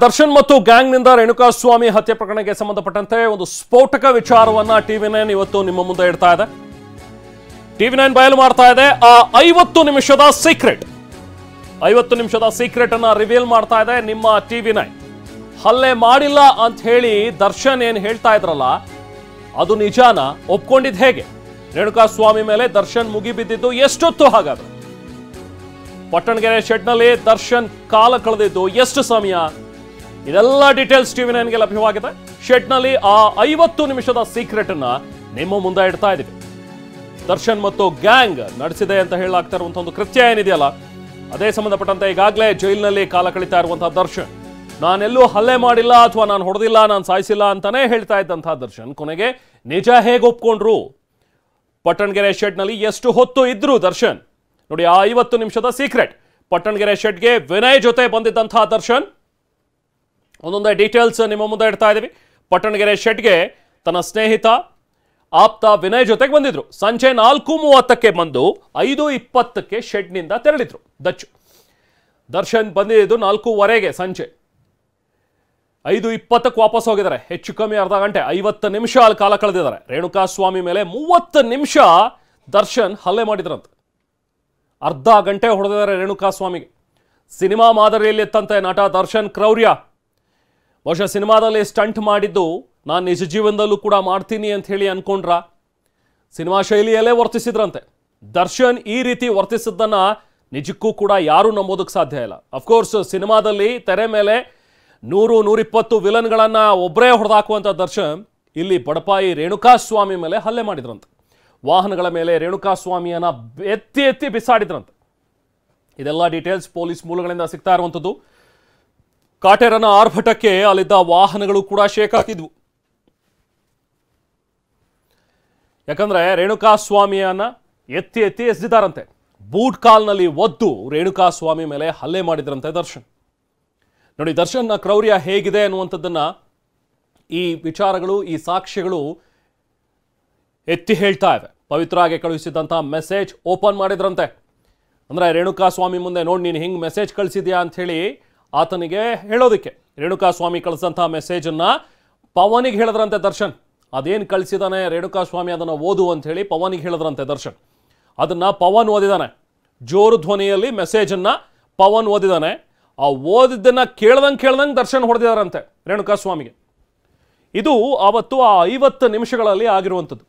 ದರ್ಶನ್ ಮತ್ತು ಗ್ಯಾಂಗ್ ನಿಂದ ರೇಣುಕಾಸ್ವಾಮಿ ಹತ್ಯೆ ಪ್ರಕರಣಕ್ಕೆ ಸಂಬಂಧಪಟ್ಟಂತೆ ಒಂದು ಸ್ಫೋಟಕ ವಿಚಾರವನ್ನ ಟಿವಿ9 ಇವತ್ತು ನಿಮ್ಮ ಮುಂದೆ ಇಡ್ತಾ ಇದೆ. ಟಿವಿ9 ಬಯಲು ಮಾಡ್ತಾ ಇದೆ ಆ 50 ನಿಮಿಷದ ಸೀಕ್ರೆಟ್. 50 ನಿಮಿಷದ ಸೀಕ್ರೆಟ್ ಅನ್ನ ರಿವೀಲ್ ಮಾಡ್ತಾ ಇದೆ ನಿಮ್ಮ ಟಿವಿ9. ಹಲ್ಲೆ ಮಾಡಿಲ್ಲ ಅಂತ ಹೇಳಿ ದರ್ಶನ್ ಏನ್ ಹೇಳ್ತಾ ಇದ್ರಲ್ಲ ಅದು ನಿಜಾನ ಒಪ್ಕೊಂಡಿದ್ ಹೇಗೆ? ರೇಣುಕಾಸ್ವಾಮಿ ಮೇಲೆ ದರ್ಶನ್ ಮುಗಿಬಿದ್ದಿದ್ದು ಎಷ್ಟೊತ್ತು? ಹಾಗಾದ್ರೆ ಪಟ್ಟಣಗೆರೆ ಶೆಡ್ನಲ್ಲಿ ದರ್ಶನ್ ಕಾಲ ಕಳೆದಿದ್ದು ಎಷ್ಟು ಸಮಯ? ಇದೆಲ್ಲ ಡೀಟೇಲ್ಸ್ ಟಿವಿ9ಗೆ ಲಭ್ಯವಾಗಿದೆ. ಶೆಡ್ನಲ್ಲಿ ಆ 50 ನಿಮಿಷದ ಸೀಕ್ರೆಟ್ ಅನ್ನ ನಿಮ್ಮ ಮುಂದೆ ಇಡ್ತಾ ಇದ್ದೀವಿ. ದರ್ಶನ್ ಮತ್ತು ಗ್ಯಾಂಗ್ ನಡೆಸಿದೆ ಅಂತ ಹೇಳಲಾಗ್ತಾ ಇರುವಂತಹ ಒಂದು ಕೃತ್ಯ ಏನಿದೆಯಲ್ಲ ಅದೇ ಸಂಬಂಧಪಟ್ಟಂತೆ ಈಗಾಗಲೇ ಜೈಲಿನಲ್ಲಿ ಕಾಲ ಕಳೀತಾ ಇರುವಂತಹ ದರ್ಶನ್ ನಾನೆಲ್ಲೂ ಹಲ್ಲೆ ಮಾಡಿಲ್ಲ ಅಥವಾ ನಾನು ಹೊಡೆದಿಲ್ಲ, ನಾನು ಸಾಯಿಸಿಲ್ಲ ಅಂತಾನೆ ಹೇಳ್ತಾ ಇದ್ದಂತಹ ದರ್ಶನ್ ಕೊನೆಗೆ ನಿಜ ಹೇಗೆ ಒಪ್ಕೊಂಡ್ರು? ಪಟ್ಟಣಗೆರೆ ಶೆಡ್ನಲ್ಲಿ ಎಷ್ಟು ಹೊತ್ತು ಇದ್ರು ದರ್ಶನ್? ನೋಡಿ ಆ 50 ನಿಮಿಷದ ಸೀಕ್ರೆಟ್. ಪಟ್ಟಣಗೆರೆ ಶೆಡ್ಗೆ ವಿನಯ್ ಜೊತೆ ಬಂದಿದ್ದಂತಹ ದರ್ಶನ್ ಒಂದೊಂದೇ ಡೀಟೇಲ್ಸ್ ನಿಮ್ಮ ಮುಂದೆ ಇಡ್ತಾ ಇದ್ದೀವಿ. ಪಟ್ಟಣಗೆರೆ ಶೆಡ್ಗೆ ತನ್ನ ಸ್ನೇಹಿತ ಆಪ್ತ ವಿನಯ್ ಜೊತೆಗೆ ಬಂದಿದ್ರು. ಸಂಜೆ 4:30ಕ್ಕೆ ಬಂದು 5:20ಕ್ಕೆ ಶೆಡ್ನಿಂದ ತೆರಳಿದ್ರು ದಚ್ಚು. ದರ್ಶನ್ ಬಂದಿದ್ದು 4:15ಗೆ ಸಂಜೆ. 5:20ಕ್ಕೆ ವಾಪಸ್ ಹೋಗಿದ್ದಾರೆ. ಹೆಚ್ಚು ಕಮ್ಮಿ ಅರ್ಧ ಗಂಟೆ 50 ನಿಮಿಷ ಅಲ್ಲಿ ಕಾಲ ಕಳೆದಿದ್ದಾರೆ. ರೇಣುಕಾಸ್ವಾಮಿ ಮೇಲೆ 30 ನಿಮಿಷ ದರ್ಶನ್ ಹಲ್ಲೆ ಮಾಡಿದ್ರಂತೆ. ಅರ್ಧ ಗಂಟೆ ಹೊಡೆದಿದ್ದಾರೆ ರೇಣುಕಾಸ್ವಾಮಿಗೆ. ಸಿನಿಮಾ ಮಾದರಿಯಲ್ಲಿ ಎತ್ತಂತೆ ನಟ ದರ್ಶನ್ ಕ್ರೌರ್ಯ. ಬಹುಶಃ ಸಿನಿಮಾದಲ್ಲಿ ಸ್ಟಂಟ್ ಮಾಡಿದ್ದು ನಾನು ನಿಜ ಜೀವನದಲ್ಲೂ ಕೂಡ ಮಾಡ್ತೀನಿ ಅಂತ ಹೇಳಿ ಅನ್ಕೊಂಡ್ರ? ಸಿನಿಮಾ ಶೈಲಿಯಲ್ಲೇ ವರ್ತಿಸಿದ್ರಂತೆ. ದರ್ಶನ್ ಈ ರೀತಿ ವರ್ತಿಸಿದ್ದನ್ನ ನಿಜಕ್ಕೂ ಕೂಡ ಯಾರೂ ನಂಬೋದಕ್ಕೆ ಸಾಧ್ಯ ಇಲ್ಲ. ಅಫ್ಕೋರ್ಸ್ ಸಿನಿಮಾದಲ್ಲಿ ತೆರೆ ಮೇಲೆ 100-120 ವಿಲನ್ಗಳನ್ನ ಒಬ್ಬರೇ ಹೊಡೆದಾಕುವಂಥ ದರ್ಶನ್ ಇಲ್ಲಿ ಬಡಪಾಯಿ ರೇಣುಕಾಸ್ವಾಮಿ ಮೇಲೆ ಹಲ್ಲೆ ಮಾಡಿದ್ರಂತೆ. ವಾಹನಗಳ ಮೇಲೆ ರೇಣುಕಾಸ್ವಾಮಿಯನ್ನ ಎತ್ತಿ ಎತ್ತಿ ಬಿಸಾಡಿದ್ರಂತೆ. ಇದೆಲ್ಲ ಡೀಟೇಲ್ಸ್ ಪೊಲೀಸ್ ಮೂಲಗಳಿಂದ ಸಿಗ್ತಾ ಇರುವಂಥದ್ದು. ಕಾಟೇರನ ಆರ್ಭಟಕ್ಕೆ ಅಲ್ಲಿದ್ದ ವಾಹನಗಳು ಕೂಡ ಶೇಕ್ ಹಾಕಿದ್ವು. ಯಾಕಂದ್ರೆ ರೇಣುಕಾಸ್ವಾಮಿಯನ್ನ ಎತ್ತಿ ಎತ್ತಿ ಎಸೆದಿದ್ದಾರಂತೆ. ಬೂಟ್ ಕಾಲ್ನಲ್ಲಿ ಒದ್ದು ರೇಣುಕಾಸ್ವಾಮಿ ಮೇಲೆ ಹಲ್ಲೆ ಮಾಡಿದ್ರಂತೆ ದರ್ಶನ್. ನೋಡಿ ದರ್ಶನ್ನ ಕ್ರೌರ್ಯ ಹೇಗಿದೆ ಅನ್ನುವಂಥದ್ದನ್ನ ಈ ವಿಚಾರಗಳು, ಈ ಸಾಕ್ಷ್ಯಗಳು ಎತ್ತಿ ಹೇಳ್ತಾ ಇವೆ. ಪವಿತ್ರಾಗೆ ಕಳುಹಿಸಿದಂತಹ ಮೆಸೇಜ್ ಓಪನ್ ಮಾಡಿದ್ರಂತೆ. ಅಂದ್ರೆ ರೇಣುಕಾಸ್ವಾಮಿ ಮುಂದೆ ನೋಡಿ ನೀನು ಹಿಂಗೆ ಮೆಸೇಜ್ ಕಳಿಸಿದ್ಯಾ ಅಂತ ಹೇಳಿ ಆತನಿಗೆ ಹೇಳೋದಕ್ಕೆ ರೇಣುಕಾಸ್ವಾಮಿ ಕಳಿಸಿದಂತಹ ಮೆಸೇಜನ್ನ ಪವನಿಗೆ ಹೇಳಿದ್ರಂತೆ ದರ್ಶನ್. ಅದೇನು ಕಳಿಸಿದಾನೆ ರೇಣುಕಾಸ್ವಾಮಿ ಅದನ್ನು ಓದು ಅಂತ ಹೇಳಿ ಪವನಿಗೆ ಹೇಳಿದ್ರಂತೆ ದರ್ಶನ್. ಅದನ್ನ ಪವನ್ ಓದಿದಾನೆ. ಜೋರು ಧ್ವನಿಯಲ್ಲಿ ಮೆಸೇಜನ್ನ ಪವನ್ ಓದಿದಾನೆ. ಆ ಓದಿದ್ದನ್ನ ಕೇಳ್ದಂಗೆ ದರ್ಶನ್ ಹೊಡೆದಿದಾರಂತೆ ರೇಣುಕಾಸ್ವಾಮಿಗೆ. ಇದು ಆವತ್ತು ಆ 50 ನಿಮಿಷಗಳಲ್ಲಿ ಆಗಿರುವಂಥದ್ದು.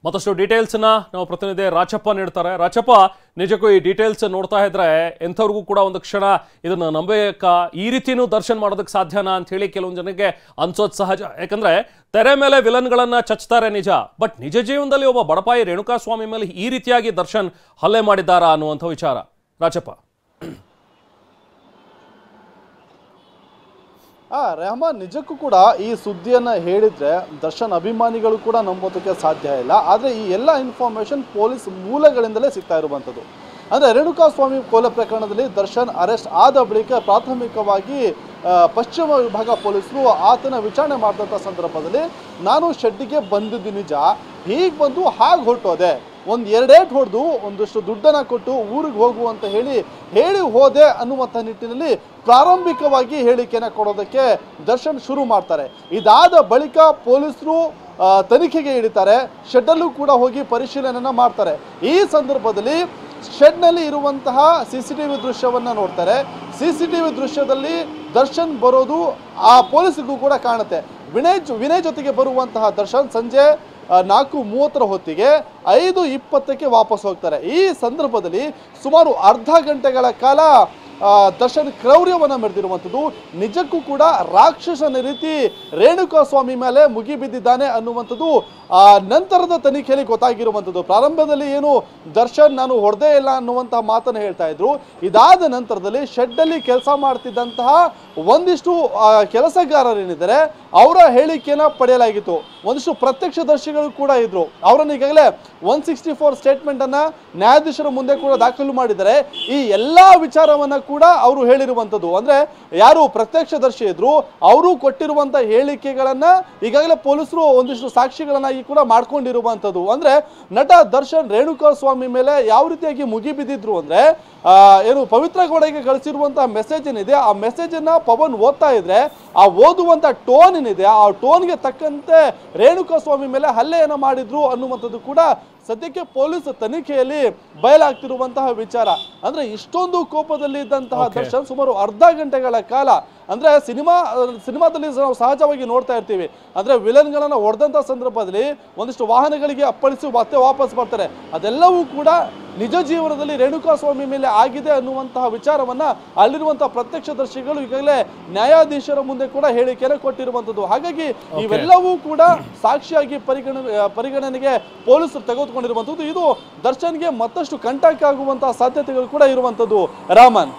ಮತ್ತಷ್ಟು ಡೀಟೇಲ್ಸ್ನ ನಾವು ಪ್ರತಿನಿಧಿ ರಾಚಪ್ಪ ನೀಡ್ತಾರೆ. ರಾಚಪ್ಪ, ನಿಜಕ್ಕೂ ಈ ಡೀಟೇಲ್ಸ್ ನೋಡ್ತಾ ಇದ್ರೆ ಎಂಥವ್ರಿಗೂ ಕೂಡ ಒಂದು ಕ್ಷಣ ಇದನ್ನು ನಂಬೇಕಾ? ಈ ರೀತಿನೂ ದರ್ಶನ್ ಮಾಡೋದಕ್ಕೆ ಸಾಧ್ಯನಾ ಅಂತ ಹೇಳಿ ಕೆಲವೊಂದು ಜನಕ್ಕೆ ಅನ್ಸೋದು ಸಹಜ. ಯಾಕಂದ್ರೆ ತೆರೆ ಮೇಲೆ ವಿಲನ್ಗಳನ್ನ ಚಚ್ತಾರೆ ನಿಜ, ಬಟ್ ನಿಜ ಜೀವನದಲ್ಲಿ ಒಬ್ಬ ಬಡಪಾಯಿ ರೇಣುಕಾಸ್ವಾಮಿ ಮೇಲೆ ಈ ರೀತಿಯಾಗಿ ದರ್ಶನ್ ಹಲ್ಲೆ ಮಾಡಿದ್ದಾರಾ ಅನ್ನುವಂಥ ವಿಚಾರ. ರಾಚಪ್ಪ. ರೆಹಮಾನ್, ನಿಜಕ್ಕೂ ಕೂಡ ಈ ಸುದ್ದಿಯನ್ನ ಹೇಳಿದ್ರೆ ದರ್ಶನ್ ಅಭಿಮಾನಿಗಳು ಕೂಡ ನಂಬೋದಕ್ಕೆ ಸಾಧ್ಯ ಇಲ್ಲ. ಆದರೆ ಈ ಎಲ್ಲ ಇನ್ಫಾರ್ಮೇಶನ್ ಪೊಲೀಸ್ ಮೂಲಗಳಿಂದಲೇ ಸಿಗ್ತಾ ಇರುವಂಥದ್ದು. ಅಂದರೆ ರೇಣುಕಾಸ್ವಾಮಿ ಕೊಲೆ ಪ್ರಕರಣದಲ್ಲಿ ದರ್ಶನ್ ಅರೆಸ್ಟ್ ಆದ ಬಳಿಕ ಪ್ರಾಥಮಿಕವಾಗಿ ಪಶ್ಚಿಮ ವಿಭಾಗ ಪೊಲೀಸರು ಆತನ ವಿಚಾರಣೆ ಮಾಡಿದಂಥ ಸಂದರ್ಭದಲ್ಲಿ ನಾನು ಶೆಡ್ಡಿಗೆ ಬಂದಿದ್ದು ನಿಜ, ಹೀಗೆ ಬಂದು ಹಾಗೆ ಹೊರಟೋದೆ, ಒಂದು 2 ಏಟು ಹೊಡೆದು ಒಂದಷ್ಟು ದುಡ್ಡನ್ನು ಕೊಟ್ಟು ಊರಿಗೆ ಹೋಗು ಅಂತ ಹೇಳಿ ಹೋದೆ ಅನ್ನುವಂಥ ನಿಟ್ಟಿನಲ್ಲಿ ಪ್ರಾರಂಭಿಕವಾಗಿ ಹೇಳಿಕೆಯನ್ನು ಕೊಡೋದಕ್ಕೆ ದರ್ಶನ್ ಶುರು ಮಾಡ್ತಾರೆ. ಇದಾದ ಬಳಿಕ ಪೊಲೀಸರು ತನಿಖೆಗೆ ಇಳಿತಾರೆ. ಶೆಡ್ಡಲ್ಲೂ ಕೂಡ ಹೋಗಿ ಪರಿಶೀಲನೆಯನ್ನು ಮಾಡ್ತಾರೆ. ಈ ಸಂದರ್ಭದಲ್ಲಿ ಶೆಡ್ನಲ್ಲಿ ಇರುವಂತಹ CCTV ದೃಶ್ಯವನ್ನು ನೋಡ್ತಾರೆ. CCTV ದೃಶ್ಯದಲ್ಲಿ ದರ್ಶನ್ ಬರೋದು ಆ ಪೊಲೀಸರಿಗೂ ಕೂಡ ಕಾಣುತ್ತೆ. ವಿನಯ್ ಜೊತೆಗೆ ಬರುವಂತಹ ದರ್ಶನ್ ಸಂಜೆ 4:30 ಹೊತ್ತಿಗೆ 5:20ಕ್ಕೆ ವಾಪಸ್ ಹೋಗ್ತಾರೆ. ಈ ಸಂದರ್ಭದಲ್ಲಿ ಸುಮಾರು ಅರ್ಧ ಗಂಟೆಗಳ ಕಾಲ ದರ್ಶನ್ ಕ್ರೌರ್ಯವನ್ನು ಮೆರೆದಿರುವಂಥದ್ದು. ನಿಜಕ್ಕೂ ಕೂಡ ರಾಕ್ಷಸನ ರೀತಿ ರೇಣುಕಾಸ್ವಾಮಿ ಮೇಲೆ ಮುಗಿಬಿದ್ದಿದ್ದಾನೆ ಅನ್ನುವಂಥದ್ದು ನಂತರದ ತನಿಖೆಯಲ್ಲಿ ಗೊತ್ತಾಗಿರುವಂಥದ್ದು. ಪ್ರಾರಂಭದಲ್ಲಿ ಏನು ದರ್ಶನ್ ನಾನು ಹೊಡೆದೇ ಇಲ್ಲ ಅನ್ನುವಂತಹ ಮಾತನ್ನು ಹೇಳ್ತಾ ಇದ್ರು. ಇದಾದ ನಂತರದಲ್ಲಿ ಶೆಡ್ಡಲ್ಲಿ ಕೆಲಸ ಮಾಡ್ತಿದ್ದಂತಹ ಒಂದಿಷ್ಟು ಕೆಲಸಗಾರರೇನಿದ್ದಾರೆ ಅವರ ಹೇಳಿಕೆಯನ್ನು ಪಡೆಯಲಾಗಿತ್ತು. ಒಂದಿಷ್ಟು ಪ್ರತ್ಯಕ್ಷದರ್ಶಿಗಳು ಕೂಡ ಇದ್ರು. ಅವರನ್ನು ಈಗಾಗಲೇ 164 ಸ್ಟೇಟ್ಮೆಂಟ್ ಅನ್ನ ನ್ಯಾಯಾಧೀಶರ ಮುಂದೆ ಕೂಡ ದಾಖಲು ಮಾಡಿದ್ದಾರೆ. ಈ ಎಲ್ಲಾ ವಿಚಾರವನ್ನ ಕೂಡ ಅವರು ಹೇಳಿರುವಂಥದ್ದು. ಅಂದ್ರೆ ಯಾರು ಪ್ರತ್ಯಕ್ಷದರ್ಶಿ ಇದ್ರು ಅವರು ಕೊಟ್ಟಿರುವಂತಹ ಹೇಳಿಕೆಗಳನ್ನ ಈಗಾಗಲೇ ಪೊಲೀಸರು ಒಂದಿಷ್ಟು ಸಾಕ್ಷಿಗಳನ್ನಾಗಿ ಕೂಡ ಮಾಡ್ಕೊಂಡಿರುವಂಥದ್ದು. ಅಂದ್ರೆ ನಟ ದರ್ಶನ್ ರೇಣುಕಾಸ್ವಾಮಿ ಮೇಲೆ ಯಾವ ರೀತಿಯಾಗಿ ಮುಗಿಬಿದ್ದಿದ್ರು ಅಂದ್ರೆ ಏನು ಪವಿತ್ರ ಗೌಡಗೆ ಕಳಿಸಿರುವಂತಹ ಮೆಸೇಜ್ ಏನಿದೆ ಆ ಮೆಸೇಜ್ ಅನ್ನ ಪವನ್ ಓದ್ತಾ ಇದ್ರೆ ಆ ಓದುವಂತ ಟೋನ್ ಏನಿದೆ ಆ ಟೋನ್ಗೆ ತಕ್ಕಂತೆ ರೇಣುಕಾಸ್ವಾಮಿ ಮೇಲೆ ಹಲ್ಲೆಯನ್ನ ಮಾಡಿದ್ರು ಅನ್ನುವಂಥದ್ದು ಕೂಡ ಸದ್ಯಕ್ಕೆ ಪೊಲೀಸ್ ತನಿಖೆಯಲ್ಲಿ ಬಯಲಾಗ್ತಿರುವಂತಹ ವಿಚಾರ. ಅಂದ್ರೆ ಇಷ್ಟೊಂದು ಕೋಪದಲ್ಲಿ ಇದ್ದಂತಹ ದರ್ಶನ್ ಸುಮಾರು ಅರ್ಧ ಗಂಟೆಗಳ ಕಾಲ, ಅಂದ್ರೆ ಸಿನಿಮಾದಲ್ಲಿ ನಾವು ಸಹಜವಾಗಿ ನೋಡ್ತಾ ಇರ್ತೀವಿ, ಅಂದ್ರೆ ವಿಲನ್ಗಳನ್ನ ಹೊಡೆದಂತ ಸಂದರ್ಭದಲ್ಲಿ ಒಂದಿಷ್ಟು ವಾಹನಗಳಿಗೆ ಅಪ್ಪಳಿಸಿ ಮತ್ತೆ ವಾಪಸ್ ಬರ್ತಾರೆ. ಅದೆಲ್ಲವೂ ಕೂಡ ನಿಜ ಜೀವನದಲ್ಲಿ ರೇಣುಕಾಸ್ವಾಮಿ ಮೇಲೆ ಆಗಿದೆ ಅನ್ನುವಂತಹ ವಿಚಾರವನ್ನ ಅಲ್ಲಿರುವಂತಹ ಪ್ರತ್ಯಕ್ಷದರ್ಶಿಗಳು ಈಗಾಗಲೇ ನ್ಯಾಯಾಧೀಶರ ಮುಂದೆ ಕೂಡ ಹೇಳಿಕೆಯನ್ನು ಕೊಟ್ಟಿರುವಂತದ್ದು. ಹಾಗಾಗಿ ಇವೆಲ್ಲವೂ ಕೂಡ ಸಾಕ್ಷಿಯಾಗಿ ಪರಿಗಣನೆಗೆ ಪೊಲೀಸರು ತೆಗೆದುಕೊಂಡಿರುವಂತದ್ದು. ಇದು ದರ್ಶನ್ಗೆ ಮತ್ತಷ್ಟು ಕಂಟಕ ಆಗುವಂತಹ ಸಾಧ್ಯತೆಗಳು ಕೂಡ ಇರುವಂತದ್ದು. ರಾಮನ್.